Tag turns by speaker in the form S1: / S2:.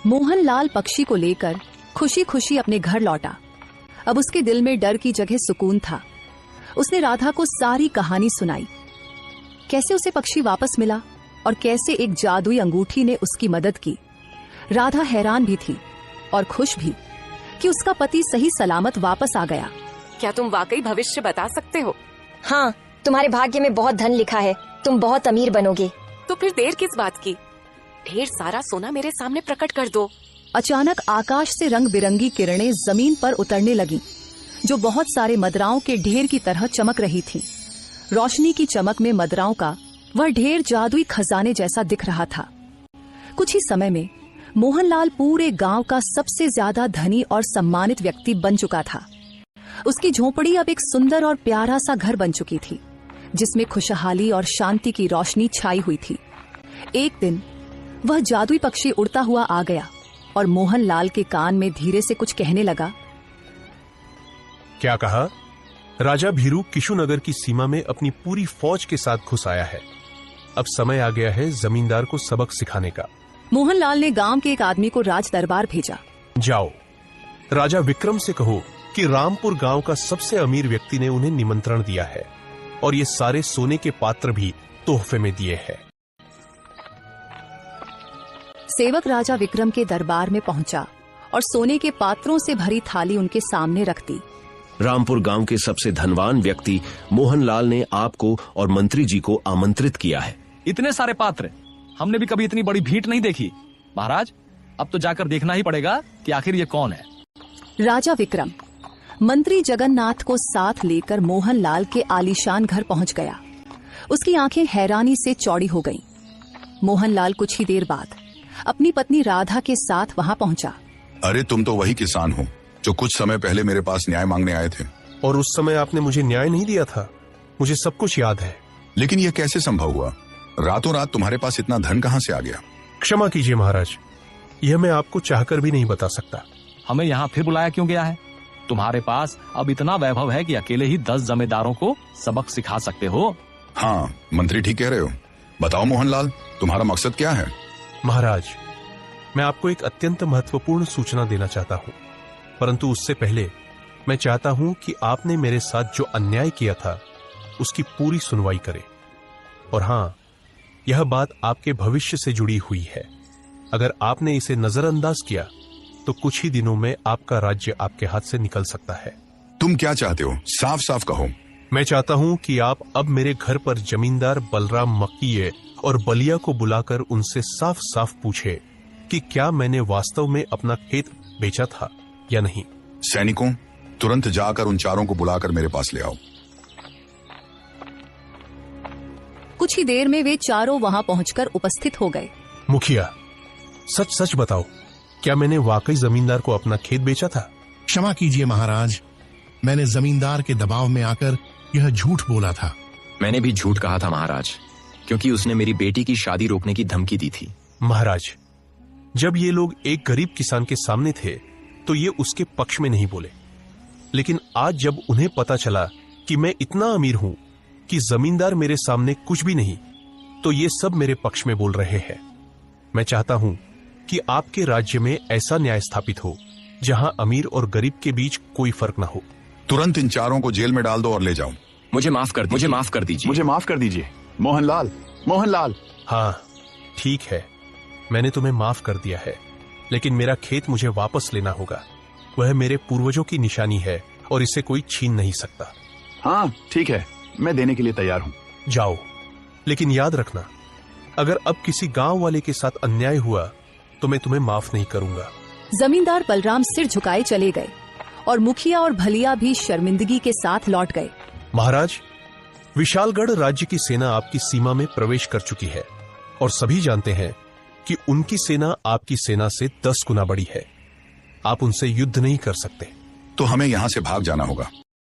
S1: मोहनलाल पक्षी को लेकर खुशी खुशी अपने घर लौटा। अब उसके दिल में डर की जगह सुकून था। उसने राधा को सारी कहानी सुनाई, कैसे उसे पक्षी वापस मिला और कैसे एक जादुई अंगूठी ने उसकी मदद की। राधा हैरान भी थी और खुश भी कि उसका पति सही सलामत वापस आ गया।
S2: क्या तुम वाकई भविष्य बता सकते हो?
S3: हाँ, तुम्हारे भाग्य में बहुत धन लिखा है, तुम बहुत अमीर बनोगे।
S2: तो फिर देर किस बात की? ढेर सारा सोना मेरे सामने प्रकट कर दो।
S1: अचानक आकाश से रंग बिरंगी किरणें जमीन पर उतरने लगीं, जो बहुत सारे मदराओं के ढेर की तरह चमक रही थीं। रोशनी की चमक में मदराओं का वह ढेर जादुई खजाने जैसा दिख रहा था। कुछ ही समय में मोहनलाल पूरे गांव का सबसे ज्यादा धनी और सम्मानित व्यक्ति बन चुका था। उसकी झोपड़ी अब एक सुंदर और प्यारा सा घर बन चुकी थी, जिसमें खुशहाली और शांति की रोशनी छाई हुई थी। एक दिन वह जादुई पक्षी उड़ता हुआ आ गया और मोहनलाल के कान में धीरे से कुछ कहने लगा।
S4: क्या कहा? राजा भीरू किशुनगर की सीमा में अपनी पूरी फौज के साथ घुस आया है। अब समय आ गया है जमींदार को सबक सिखाने का।
S1: मोहनलाल ने गांव के एक आदमी को राज दरबार भेजा।
S4: जाओ, राजा विक्रम से कहो कि रामपुर गांव का सबसे अमीर व्यक्ति ने उन्हें निमंत्रण दिया है और ये सारे सोने के पात्र भी तोहफे में दिए हैं।
S1: सेवक राजा विक्रम के दरबार में पहुंचा और सोने के पात्रों से भरी थाली उनके सामने रख दी।
S5: रामपुर गांव के सबसे धनवान व्यक्ति मोहनलाल ने आपको और मंत्री जी को आमंत्रित किया है।
S6: इतने सारे पात्र, हमने भी कभी इतनी बड़ी भीड़ नहीं देखी। महाराज, अब तो जाकर देखना ही पड़ेगा कि आखिर ये कौन है।
S1: राजा विक्रम मंत्री जगन्नाथ को साथ लेकर मोहनलाल के आलीशान घर पहुंच गया। उसकी आंखें हैरानी से चौड़ी हो गईं। मोहनलाल कुछ ही देर बाद अपनी पत्नी राधा के साथ वहां पहुंचा।
S7: अरे, तुम तो वही किसान हो जो कुछ समय पहले मेरे पास न्याय मांगने आए थे।
S4: और उस समय आपने मुझे न्याय नहीं दिया था, मुझे सब कुछ याद है।
S7: लेकिन यह कैसे संभव हुआ? रातों रात तुम्हारे पास इतना धन कहां से आ गया?
S4: क्षमा कीजिए महाराज, यह मैं आपको चाहकर भी नहीं बता सकता।
S6: हमें यहाँ फिर बुलाया क्यों गया है? तुम्हारे पास अब इतना वैभव है कि अकेले ही 10 जमींदारों को सबक सिखा सकते हो।
S7: हाँ, मंत्री ठीक कह रहे हो। बताओ मोहनलाल, तुम्हारा मकसद क्या है?
S4: महाराज, मैं आपको एक अत्यंत महत्वपूर्ण सूचना देना चाहता हूँ, परंतु उससे पहले मैं चाहता हूँ कि आपने मेरे साथ जो अन्याय किया था उसकी पूरी सुनवाई करें। और हाँ, यह बात आपके भविष्य से जुड़ी हुई है। अगर आपने इसे नजरअंदाज किया तो कुछ ही दिनों में आपका राज्य आपके हाथ से निकल सकता है।
S7: तुम क्या चाहते हो? साफ साफ कहो।
S4: मैं चाहता हूँ कि आप अब मेरे घर पर जमींदार बलराम मक्कीये और बलिया को बुलाकर उनसे साफ साफ पूछे कि क्या मैंने वास्तव में अपना खेत बेचा था या नहीं।
S7: सैनिकों, तुरंत जाकर उन चारों को बुलाकर मेरे पास ले आओ।
S1: कुछ ही देर में वे चारों वहां पहुंचकर उपस्थित हो गए।
S4: मुखिया, सच सच बताओ, क्या मैंने वाकई जमींदार को अपना खेत बेचा था?
S8: क्षमा कीजिए महाराज, मैंने जमींदार के दबाव में आकर यह झूठ बोला था।
S9: मैंने भी झूठ कहा था महाराज, क्योंकि उसने मेरी बेटी की शादी रोकने की धमकी दी थी।
S4: महाराज, जब ये लोग एक गरीब किसान के सामने थे तो ये उसके पक्ष में नहीं बोले, लेकिन आज जब उन्हें पता चला कि मैं इतना अमीर हूं कि जमींदार मेरे सामने कुछ भी नहीं, तो ये सब मेरे पक्ष में बोल रहे हैं। मैं चाहता हूं कि आपके राज्य में ऐसा न्याय स्थापित हो जहां अमीर और गरीब के बीच कोई फर्क न हो।
S7: तुरंत इन चारों को जेल में डाल दो और ले जाओ।
S9: मुझे माफ कर दीजिए।
S10: मुझे माफ कर दीजिए। मोहनलाल।
S4: हाँ, ठीक है, मैंने तुम्हें माफ कर दिया है, लेकिन मेरा खेत मुझे वापस लेना होगा। वह मेरे पूर्वजों की निशानी है और इसे कोई छीन नहीं सकता।
S10: हाँ ठीक है, मैं देने के लिए तैयार हूँ।
S4: जाओ, लेकिन याद रखना, अगर अब किसी गांव वाले के साथ अन्याय हुआ तो मैं तुम्हें माफ नहीं करूंगा।
S1: जमींदार बलराम सिर झुकाए चले गए और मुखिया और भलिया भी शर्मिंदगी के साथ लौट गए।
S4: महाराज, विशालगढ़ राज्य की सेना आपकी सीमा में प्रवेश कर चुकी है और सभी जानते हैं कि उनकी सेना आपकी सेना से 10 गुना बड़ी है। आप उनसे युद्ध नहीं कर सकते।
S7: तो हमें यहाँ से भाग जाना होगा।